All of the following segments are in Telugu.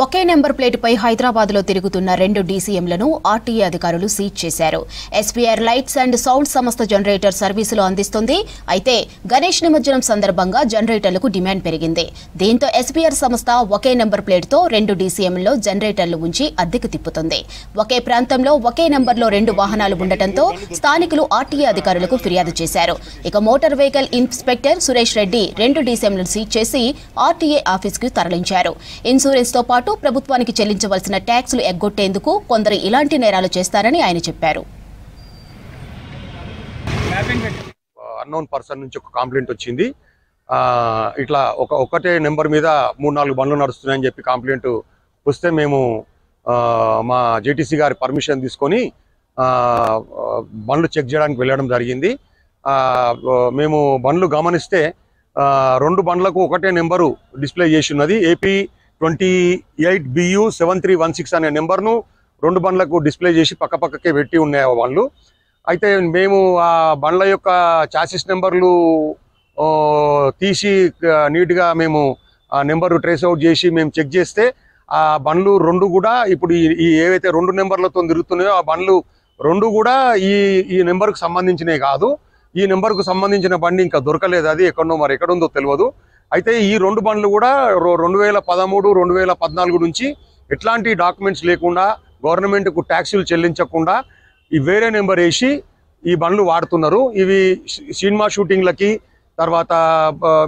ఒకే నెంబర్ ప్లేటుపై హైదరాబాద్లో తిరుగుతున్న 2 డీసీఎంలను ఆర్టీఏ అధికారులు సీజ్ చేశారు. ఎస్పీఆర్ లైట్స్ అండ్ సౌండ్ సంస్థ జనరేటర్ సర్వీసులు అందిస్తుంది. అయితే గణేష్ నిమజ్జనం సందర్భంగా జనరేటర్లకు డిమాండ్ పెరిగింది. దీంతో ఎస్పీఆర్ సంస్థ ఒకే నెంబర్ ప్లేటుతో 2 డీసీఎంల్లో జనరేటర్లు ఉంచి అద్దెకు తిప్పుతుంది. ఒకే ప్రాంతంలో ఒకే నెంబర్లో 2 వాహనాలు ఉండటంతో స్థానికులు ఆర్టీఏ అధికారులకు ఫిర్యాదు చేశారు. ఇక motor vehicle inspector Suresh Reddy 2 డీసీఎంలను సీజ్ చేసి ఆర్టీఏ ఆఫీస్కు తరలించారు. ఇన్సూరెన్స్ తో పాటు ప్రభుత్వానికి చెల్లించవలసిన ట్యాక్సులు ఎగ్గొట్టేందుకు కొందరు ఇలాంటి నేరాలు చేస్తారని ఆయన చెప్పారు. అన్నోన్ పర్సన్ నుంచి ఒక కంప్లైంట్ వచ్చింది. ఇట్లా ఒకటే నెంబర్ మీద 3-4 బండ్లు నడుస్తున్నాయని చెప్పి కంప్లైంట్ వస్తే మేము మా జేటీసీ గారి పర్మిషన్ తీసుకొని బండ్లు చెక్ చేయడానికి వెళ్ళడం జరిగింది. మేము బండ్లు గమనిస్తే 2 బండ్లకు ఒకటే నెంబరు డిస్ప్లే చేసి ఉన్నది. AP 28BU7316 అనే నెంబర్ను 2 బండ్లకు డిస్ప్లే చేసి పక్కపక్కకే పెట్టి ఉన్నాయి వాళ్ళు. అయితే మేము ఆ బండ్ల యొక్క చాసిస్ నెంబర్లు తీసి నీట్గా మేము ఆ నెంబరు ట్రేస్ అవుట్ చేసి మేము చెక్ చేస్తే ఆ బండ్లు 2 కూడా ఇప్పుడు ఈ ఏవైతే 2 నెంబర్లతో తిరుగుతున్నాయో ఆ బండ్లు 2 కూడా ఈ నెంబర్కు సంబంధించినవి కాదు. ఈ నెంబర్కు సంబంధించిన బండి ఇంకా దొరకలేదు. అది ఎక్కడో మరి ఎక్కడుందో తెలియదు. అయితే ఈ 2 బండ్లు కూడా 2013, 2014 నుంచి ఎట్లాంటి డాక్యుమెంట్స్ లేకుండా గవర్నమెంట్కు ట్యాక్సులు చెల్లించకుండా ఈ వేరే నెంబర్ వేసి ఈ బండ్లు వాడుతున్నారు. ఇవి సినిమా షూటింగ్లకి, తర్వాత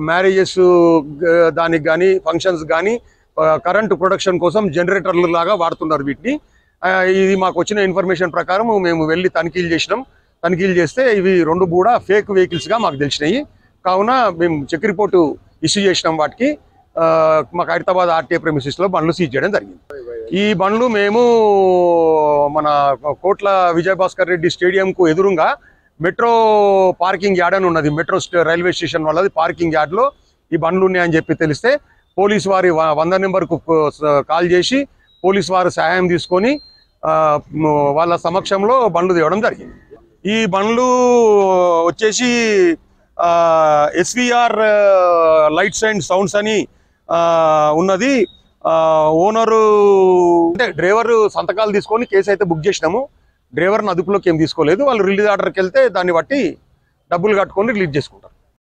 మ్యారేజెస్ దానికి కానీ, ఫంక్షన్స్ కానీ, కరెంటు ప్రొడక్షన్ కోసం జనరేటర్లు లాగా వాడుతున్నారు వీటిని. ఇది మాకు వచ్చిన ఇన్ఫర్మేషన్ ప్రకారం మేము వెళ్ళి తనిఖీలు చేసినాం. తనిఖీలు చేస్తే ఇవి 2 కూడా ఫేక్ వెహికల్స్గా మాకు తెలిసినాయి. కావున మేము చెక్ రిపోర్టు ఇష్యూ చేసినాం. వాటికి మాకు హైదరాబాద్ ఆర్టీఏ ప్రెమిసెస్లో బండ్లు సీజ్ చేయడం జరిగింది. ఈ బండ్లు మేము మన కోట్ల విజయభాస్కర్ రెడ్డి స్టేడియంకు ఎదురుగా మెట్రో పార్కింగ్ యార్డ్ అని ఉన్నది. మెట్రో రైల్వే స్టేషన్ వాళ్ళది పార్కింగ్ యార్డ్లో ఈ బండ్లు ఉన్నాయని చెప్పి తెలిస్తే పోలీసు వారి 100 నెంబర్కు కాల్ చేసి పోలీసు వారు సహాయం తీసుకొని వాళ్ళ సమక్షంలో బండ్లు తేవడం జరిగింది. ఈ బండ్లు వచ్చేసి SVR లైట్స్ అండ్ సౌండ్స్ అని ఉన్నది. ఓనరు అంటే డ్రైవర్ సంతకాలు తీసుకొని కేసు అయితే బుక్ చేసినాము. డ్రైవర్ని అదుపులోకి ఏం తీసుకోలేదు. వాళ్ళు రిలీజ్ ఆర్డర్కి వెళ్తే దాన్ని బట్టి డబ్బులు కట్టుకొని రిలీజ్ చేసుకుంటారు.